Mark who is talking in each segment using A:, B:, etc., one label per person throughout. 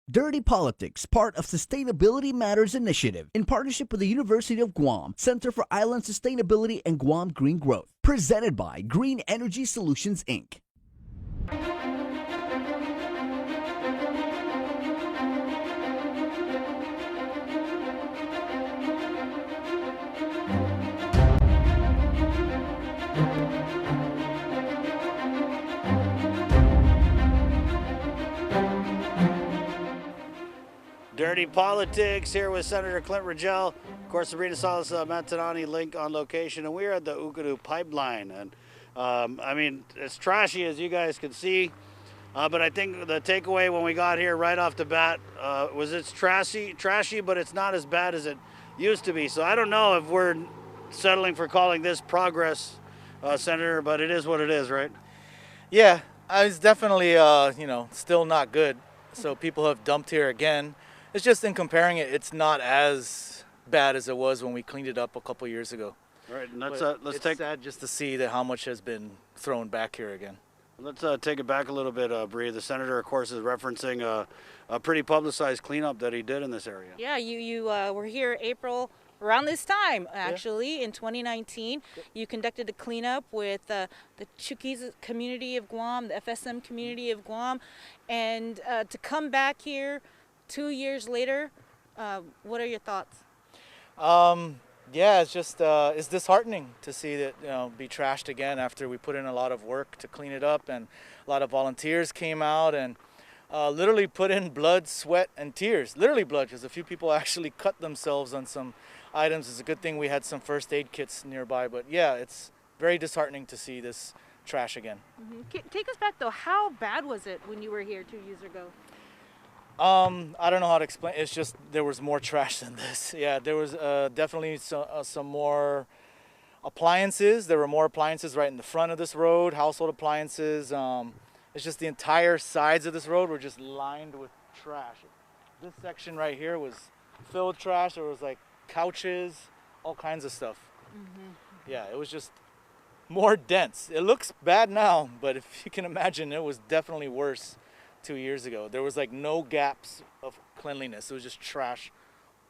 A: Dirty Politics, part of Sustainability Matters Initiative, in partnership with the University of Guam, Center for Island Sustainability and Guam Green Growth. Presented by Green Energy Solutions, Inc.
B: Dirty Politics here with Senator Clynt Ridgell. Of course, Sabrina Salas Mantanani link on location, and we're at the Okkodo pipeline. And I mean, it's trashy as you guys can see, but I think the takeaway when we got here right off the bat was it's trashy, but it's not as bad as it used to be. So I don't know if we're settling for calling this progress, Senator, but it is what it is, right?
C: Yeah, it's definitely, still not good. So people have dumped here again. It's just in comparing it, it's not as bad as it was when we cleaned it up a couple years ago.
B: Right, and let's
C: it's sad just to see that how much has been thrown back here again.
B: Let's take it back a little bit, Bree. The senator, of course, is referencing a pretty publicized cleanup that he did in this area.
D: Yeah, you were here April, around this time, actually, in 2019. You conducted a cleanup with the Chukis community of Guam, the FSM community of Guam, and to come back here 2 years later, what are your thoughts?
C: Yeah, it's just it's disheartening to see that be trashed again after we put in a lot of work to clean it up, and a lot of volunteers came out and literally put in blood, sweat, and tears. Literally blood, because a few people actually cut themselves on some items. It's a good thing we had some first aid kits nearby, but yeah, it's very disheartening to see this trash again.
D: Mm-hmm. Take us back though. How bad was it when you were here 2 years ago?
C: I don't know how to explain. It's just there was more trash than this. Yeah, there was definitely some more appliances. There were more appliances right in the front of this road, household appliances. It's just the entire sides of this road were just lined with trash. This section right here was filled with trash. There was like couches, all kinds of stuff. Mm-hmm. Yeah, it was just more dense. It looks bad now, but if you can imagine, it was definitely worse 2 years ago. There was like no gaps of cleanliness. It was just trash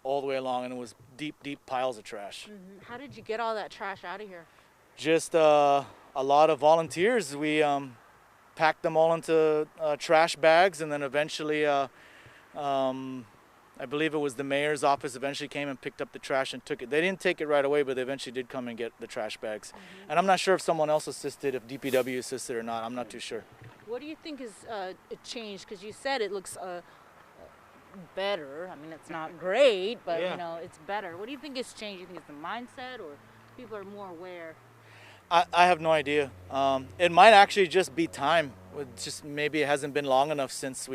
C: all the way along, and it was deep piles of trash.
D: Mm-hmm. How did you get all that trash out of here?
C: Just a lot of volunteers. We packed them all into trash bags, and then eventually I believe it was the mayor's office eventually came and picked up the trash and took it. They didn't take it right away, but they eventually did come and get the trash bags. Mm-hmm. And I'm not sure if someone else assisted, if DPW assisted or not. I'm not too sure.
D: What do you think is changed? Because you said it looks better. I mean, it's not great, but it's better. What do you think has changed? You think it's the mindset, or people are more aware?
C: I have no idea. It might actually just be time. Just maybe it hasn't been long enough since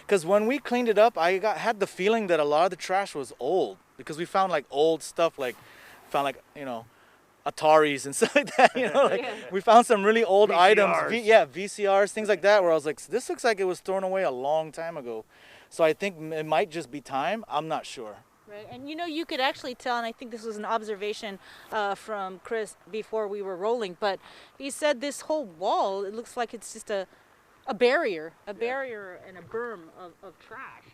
C: because when we cleaned it up, had the feeling that a lot of the trash was old, because we found like old stuff, Ataris and stuff like that. We found some really old
B: VCRs.
C: items, VCRs, things like that, where I was like, this looks like it was thrown away a long time ago. So I think it might just be time. I'm not sure.
D: Right, and you could actually tell, and I think this was an observation from Chris before we were rolling, but he said this whole wall, it looks like it's just a barrier and a berm of trash.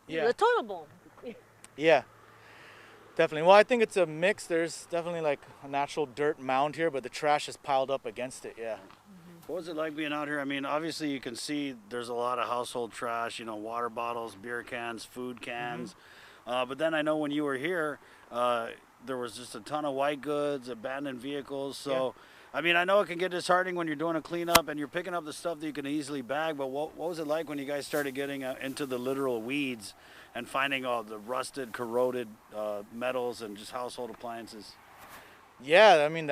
C: Yeah.
D: The total bowl.
C: Yeah, definitely. Well, I think it's a mix. There's definitely like a natural dirt mound here, but the trash is piled up against it, yeah.
B: What was it like being out here? I mean, obviously you can see there's a lot of household trash, water bottles, beer cans, food cans. Mm-hmm. But then I know when you were here, there was just a ton of white goods, abandoned vehicles. So, I mean, I know it can get disheartening when you're doing a cleanup and you're picking up the stuff that you can easily bag, but what was it like when you guys started getting into the literal weeds and finding all the rusted, corroded metals and just household appliances?
C: Yeah, I mean,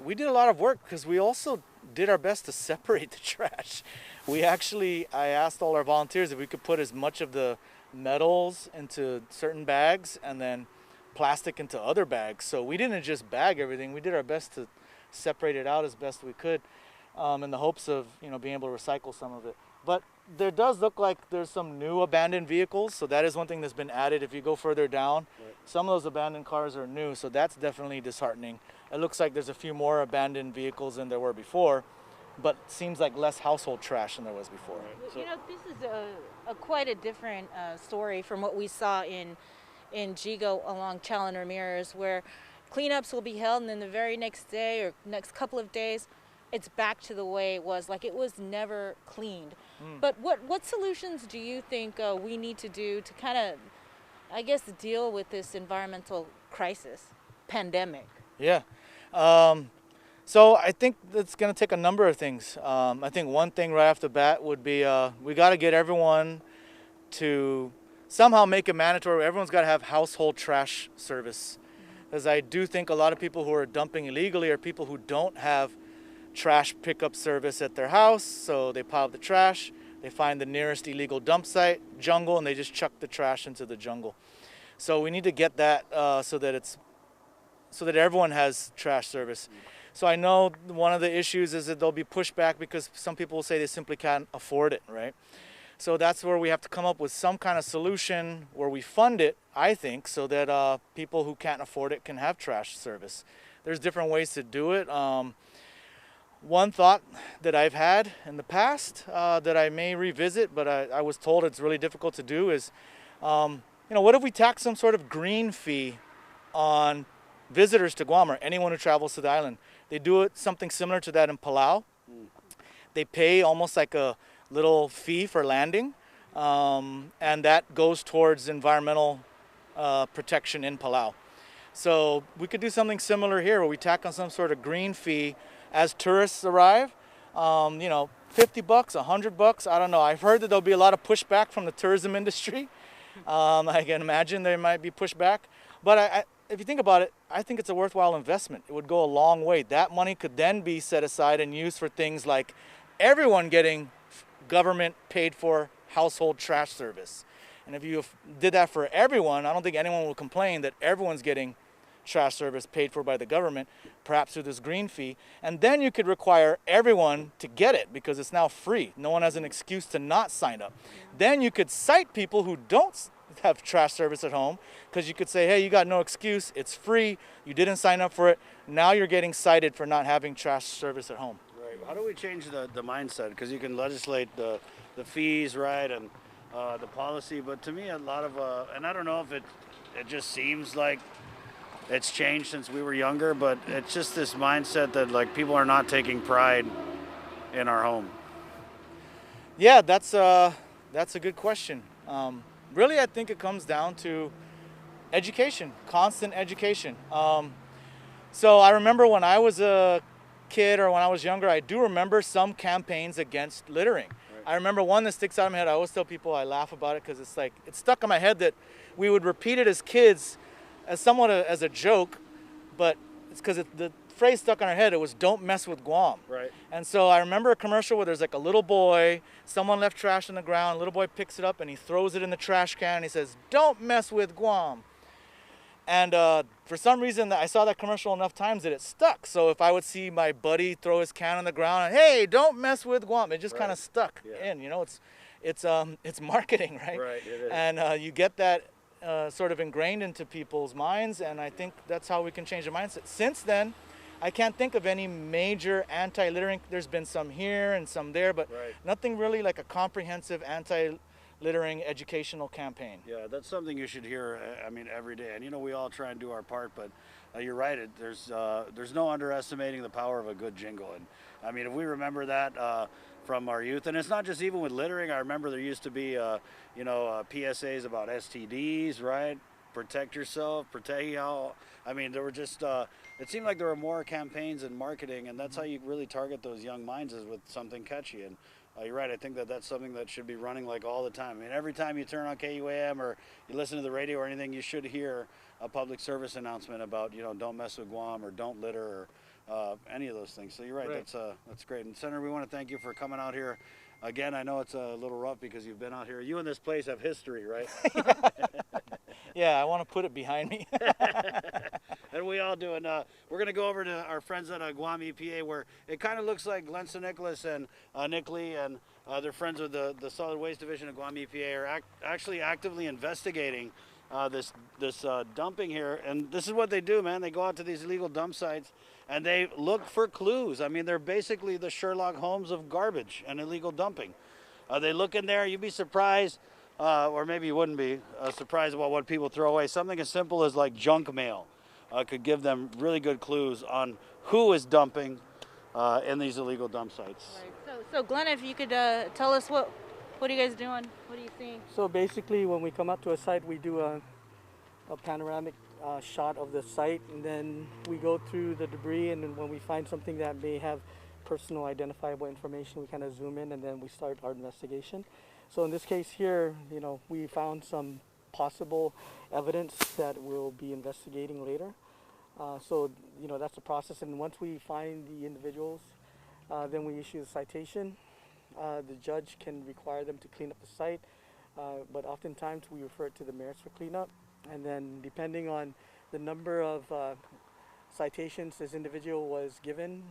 C: we did a lot of work, because we also did our best to separate the trash. I asked all our volunteers if we could put as much of the metals into certain bags and then plastic into other bags. So we didn't just bag everything. We did our best to separate it out as best we could, in the hopes of being able to recycle some of it. But there does look like there's some new abandoned vehicles, so that is one thing that's been added. If you go further down, some of those abandoned cars are new, so that's definitely disheartening. It looks like there's a few more abandoned vehicles than there were before. but seems like less household trash than there was before.
D: You know, this is a quite a different story from what we saw in Jigo along Challen Ramirez, where cleanups will be held, and then the very next day or next couple of days, it's back to the way it was, like it was never cleaned. But what solutions do you think we need to do to kind of, I guess, deal with this environmental crisis, pandemic?
C: Yeah. So I think it's going to take a number of things. I think one thing right off the bat would be we got to get everyone to somehow make it mandatory. Everyone's got to have household trash service. Because I do think a lot of people who are dumping illegally are people who don't have trash pickup service at their house. So they pile up the trash, they find the nearest illegal dump site, jungle, and they just chuck the trash into the jungle. So we need to get that so that everyone has trash service. So I know one of the issues is that there'll be pushback because some people will say they simply can't afford it, right? So that's where we have to come up with some kind of solution where we fund it, I think, so that people who can't afford it can have trash service. There's different ways to do it. One thought that I've had in the past that I may revisit, but I was told it's really difficult to do is, what if we tax some sort of green fee on visitors to Guam or anyone who travels to the island? They do it something similar to that in Palau. They pay almost like a little fee for landing, and that goes towards environmental protection in Palau. So we could do something similar here where we tack on some sort of green fee as tourists arrive. $50, $100, I don't know. I've heard that there'll be a lot of pushback from the tourism industry. I can imagine there might be pushback, but if you think about it, I think it's a worthwhile investment. It would go a long way. That money could then be set aside and used for things like everyone getting government paid for household trash service. And if you did that for everyone, I don't think anyone will complain that everyone's getting trash service paid for by the government, perhaps through this green fee. And then you could require everyone to get it because it's now free. No one has an excuse to not sign up. Then you could cite people who don't have trash service at home because you could say, hey, you got no excuse, it's free, you didn't sign up for it, now you're getting cited for not having trash service at home.
B: Right. How do we change the mindset? Because you can legislate the fees, right, and the policy, but to me a lot of, and I don't know if it just seems like it's changed since we were younger, but it's just this mindset that like people are not taking pride in our home.
C: Yeah, that's a good question. Really, I think it comes down to education, constant education. So I remember when I was a kid or when I was younger, I do remember some campaigns against littering. Right. I remember one that sticks out in my head. I always tell people I laugh about it because it's like, it's stuck in my head that we would repeat it as kids as somewhat as a joke, but it's because the phrase stuck in our head. It was "Don't mess with Guam."
B: Right.
C: And so I remember a commercial where there's like a little boy, someone left trash on the ground, little boy picks it up and he throws it in the trash can and he says, "Don't mess with Guam." And for some reason I saw that commercial enough times that it stuck. So if I would see my buddy throw his can on the ground and, "Hey, don't mess with Guam," it just kind of stuck in. It's marketing, right?
B: Right. It is.
C: And you get that sort of ingrained into people's minds, and I think that's how we can change the mindset. Since then, I can't think of any major anti-littering. There's been some here and some there, but nothing really like a comprehensive anti-littering educational campaign.
B: Yeah, that's something you should hear, I mean, every day. And, we all try and do our part, but you're right. There's no underestimating the power of a good jingle. And, I mean, if we remember that from our youth, and it's not just even with littering. I remember there used to be, PSAs about STDs, right? Protect yourself, protect y'all. I mean, there were just, it seemed like there were more campaigns and marketing, and that's how you really target those young minds, is with something catchy. And you're right, I think that's something that should be running like all the time. I mean, every time you turn on KUAM or you listen to the radio or anything, you should hear a public service announcement about, don't mess with Guam or don't litter or any of those things. So you're right. That's great. And Senator, we want to thank you for coming out here. Again, I know it's a little rough because you've been out here. You and this place have history, right?
C: Yeah, I want to put it behind me.
B: And we all do. And we're going to go over to our friends at Guam EPA, where it kind of looks like Glenn Nicholas and Nick Lee and they're friends with the Solid Waste Division of Guam EPA are actually actively investigating this dumping here, and this is what they do, man. They go out to these illegal dump sites and they look for clues. I mean, they're basically the Sherlock Holmes of garbage and illegal dumping. They look in there, you'd be surprised, or maybe you wouldn't be surprised about what people throw away. Something as simple as like junk mail could give them really good clues on who is dumping in these illegal dump sites.
D: Right. So Glenn, if you could tell us what are you guys doing? What are you seeing?
E: So basically, when we come up to a site, we do a panoramic shot of the site, and then we go through the debris, and then when we find something that may have personal identifiable information, we kind of zoom in, and then we start our investigation. So in this case here, you know, we found some possible evidence that we'll be investigating later. So, you know, that's the process, and once we find the individuals, then we issue the citation. The judge can require them to clean up the site, but oftentimes we refer it to the mayors for cleanup. And then depending on the number of citations this individual was given,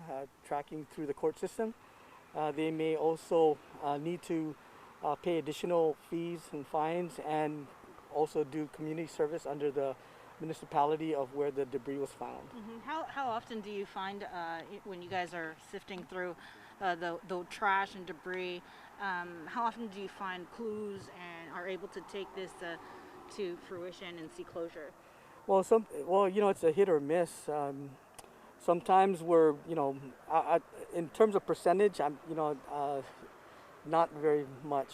E: tracking through the court system, they may also need to pay additional fees and fines and also do community service under the municipality of where the debris was found.
D: Mm-hmm. How often do you find when you guys are sifting through the trash and debris, how often do you find clues and are able to take this to fruition and see closure?
E: Well, you know, it's a hit or miss. Sometimes we're, you know, in terms of percentage, not very much.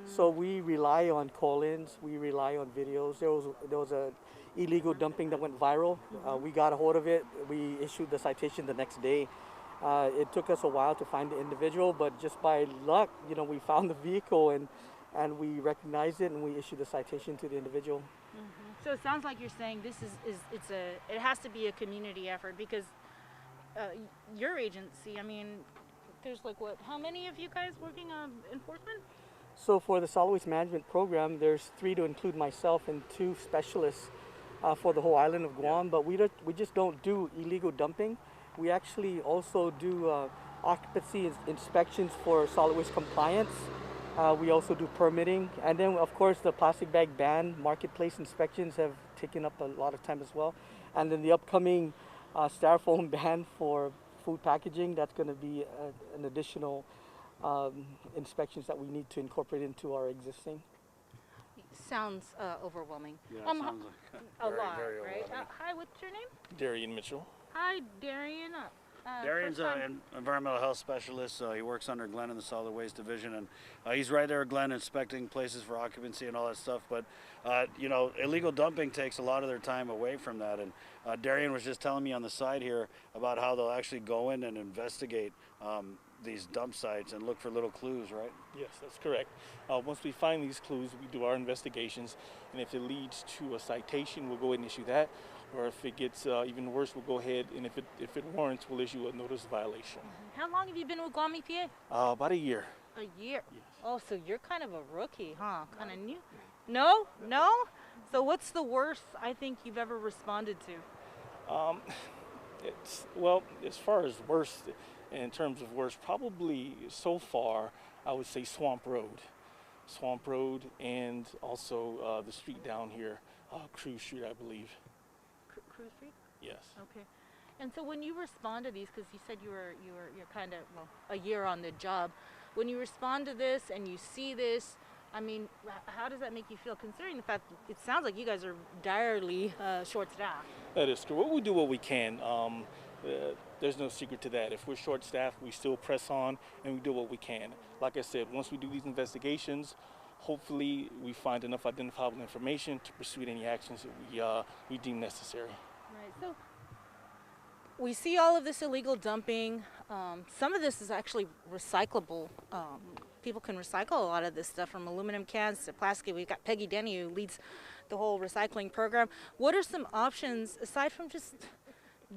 E: So we rely on call-ins, we rely on videos. There was a illegal dumping that went viral. We got a hold of it. We issued the citation the next day. It took us a while to find the individual, but just by luck, you know, we found the vehicle and we recognized it and we issued the citation to the individual.
D: So it sounds like you're saying this it has to be a community effort, because your agency, I mean, there's like how many of you guys working on enforcement?
E: So for the solid waste management program, there's 3 to include myself and 2 specialists for the whole island of Guam, but we just don't do illegal dumping. We actually also do occupancy inspections for solid waste compliance. We also do permitting, and then of course the plastic bag ban, marketplace inspections have taken up a lot of time as well. And then the upcoming styrofoam ban for food packaging, that's going to be an additional inspections that we need to incorporate into our existing.
D: Sounds overwhelming.
B: Yeah, sounds like
D: a lot,
B: very
D: right?
B: overwhelming.
D: Hi, what's your name?
F: Darian Mitchell.
D: Hi, Darian.
B: Darian's an environmental health specialist. He works under Glenn in the solid waste division, and he's right there, Glenn, inspecting places for occupancy and all that stuff. But you know, illegal dumping takes a lot of their time away from that. And Darian was just telling me on the side here about how they'll actually go in and investigate these dump sites and look for little clues, right?
F: Yes, that's correct. Once we find these clues, we do our investigations, and if it leads to a citation, we'll go ahead and issue that. Or if it gets even worse, we'll go ahead, and if it warrants, we'll issue a notice of violation.
D: How long have you been with Guam EPA?
F: About a year.
D: A year?
F: Yes.
D: Oh, so you're kind of a rookie, huh? Kind of new? No? No? So what's the worst I think you've ever responded to?
F: Well, as far as worst, in terms of worst, probably so far, I would say Swamp Road, and also the street down here, Cruise Street, I believe.
D: Cruise Street?
F: Yes.
D: Okay. And so when you respond to these, because you said you're kind of a year on the job, when you respond to this and you see this, I mean, how does that make you feel, considering the fact it sounds like you guys are direly short-staffed?
F: That is true. Well, we do what we can. There's no secret to that. If we're short-staffed, we still press on and we do what we can. Like I said, once we do these investigations, hopefully we find enough identifiable information to pursue any actions that we deem necessary.
D: Right. So we see all of this illegal dumping. Some of this is actually recyclable. People can recycle a lot of this stuff, from aluminum cans to plastic. We've got Peggy Denny, who leads the whole recycling program. What are some options, aside from just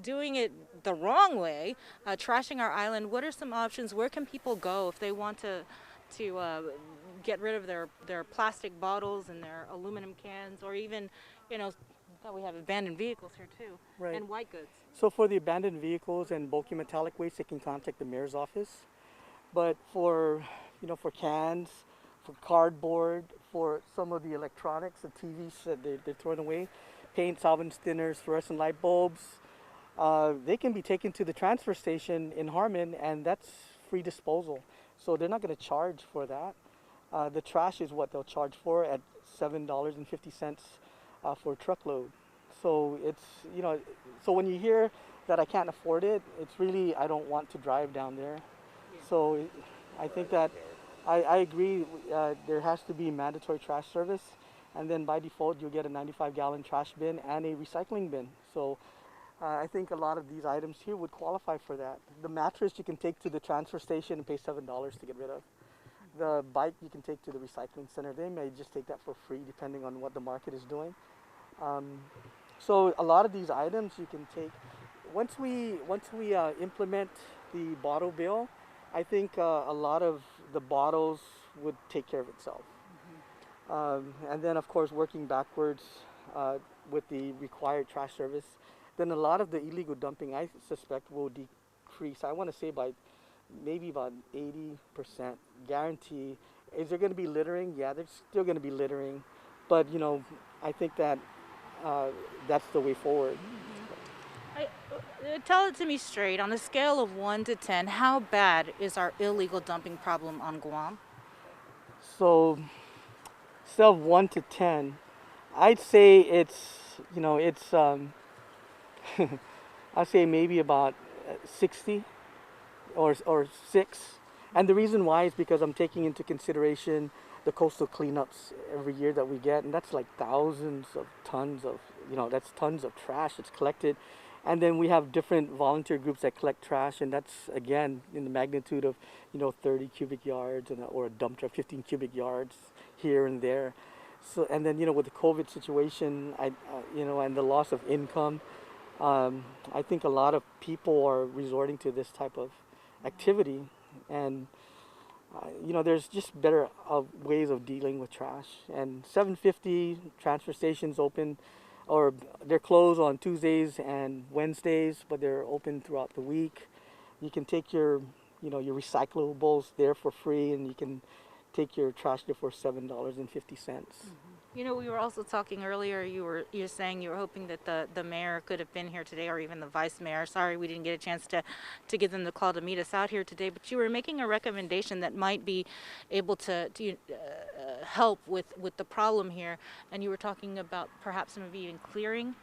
D: doing it the wrong way, trashing our island? What are some options? Where can people go if they want to get rid of their plastic bottles and their aluminum cans, or even, you know, we have abandoned vehicles here too,
E: Right.
D: and white goods?
E: So for the abandoned vehicles and bulky metallic waste, they can contact the mayor's office. But for, you know, for cans, for cardboard, for some of the electronics, the TVs that they're throwing away, paint, solvents, thinners, fluorescent light bulbs. They can be taken to the transfer station in Harmon, and that's free disposal. So they're not going to charge for that. The trash is what they'll charge for at $7.50 for a truckload. So it's, you know, so when you hear that I can't afford it, it's really, I don't want to drive down there. So I think that I agree, there has to be mandatory trash service, and then by default you'll get a 95-gallon trash bin and a recycling bin. So I think a lot of these items here would qualify for that. The mattress you can take to the transfer station and pay $7 to get rid of. The bike you can take to the recycling center. They may just take that for free depending on what the market is doing. So a lot of these items you can take. Once we implement the bottle bill, I think a lot of the bottles would take care of itself. And then of course working backwards with the required trash service, then a lot of the illegal dumping I suspect will decrease. I want to say by maybe about 80% guarantee. Is there going to be littering? Yeah, there's still going to be littering, but you know, I think that that's the way forward.
D: Tell it to me straight. On a scale of 1 to 10, how bad is our illegal dumping problem on Guam?
E: So, scale of 1 to 10, I'd say it's, you know, it's, I'd say maybe about 60 or 6. And the reason why is because I'm taking into consideration the coastal cleanups every year that we get, and that's like thousands of tons of, you know, that's tons of trash that's collected. And then we have different volunteer groups that collect trash, and that's again in the magnitude of, you know, 30 cubic yards or a dump truck, 15 cubic yards here and there. So, and then, you know, with the COVID situation, you know, and the loss of income, I think a lot of people are resorting to this type of activity, and you know, there's just better ways of dealing with trash. And 750 transfer stations open, or they're closed on Tuesdays and Wednesdays, but they're open throughout the week. You can take your, you know, your recyclables there for free, and you can take your trash there for $7.50.
D: You know, we were also talking earlier, you're saying you were hoping that the mayor could have been here today, or even the vice mayor. Sorry we didn't get a chance to give them the call to meet us out here today, but you were making a recommendation that might be able to help with the problem here, and you were talking about perhaps maybe even clearing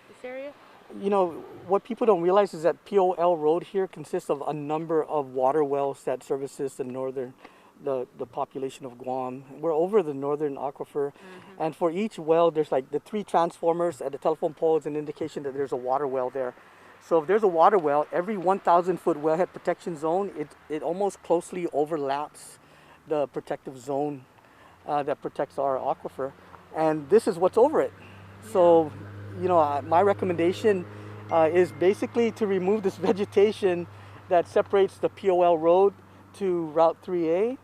D: this area?
E: You know, what people don't realize is that POL Road here consists of a number of water wells that services the population of Guam. We're over the northern aquifer, and for each well there's like the 3 transformers at the telephone pole is an indication that there's a water well there. So if there's a water well, every 1,000-foot wellhead protection zone, it almost closely overlaps the protective zone that protects our aquifer, and this is what's over it. So, you know, my recommendation is basically to remove this vegetation that separates the POL Road to Route 3A,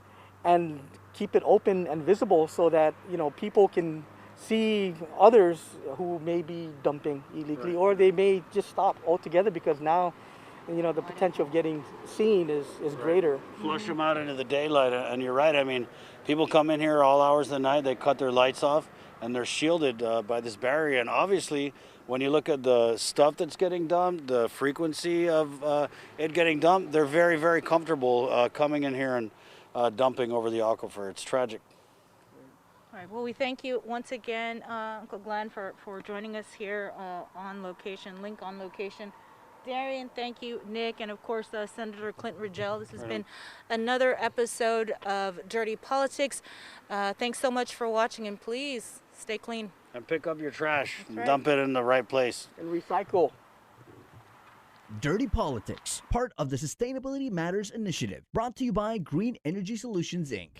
E: and keep it open and visible so that, you know, people can see others who may be dumping illegally, right, or they may just stop altogether because now, you know, the potential of getting seen is greater.
B: Flush them out into the daylight, and you're right. I mean, people come in here all hours of the night, they cut their lights off, and they're shielded by this barrier. And obviously, when you look at the stuff that's getting dumped, the frequency of it getting dumped, they're very, very comfortable coming in here and dumping over the aquifer. It's tragic.
D: All right, well, we thank you once again, Uncle Glenn, for joining us here on location, link on location. Darian, thank you. Nick, and of course, Senator Clynt Ridgell. This has been another episode of Dirty Politics. Thanks so much for watching, and please stay clean.
B: And pick up your trash.
D: That's right.
B: Dump it in the right place.
E: And recycle.
A: Dirty Politics, part of the Sustainability Matters Initiative, brought to you by Green Energy Solutions, Inc.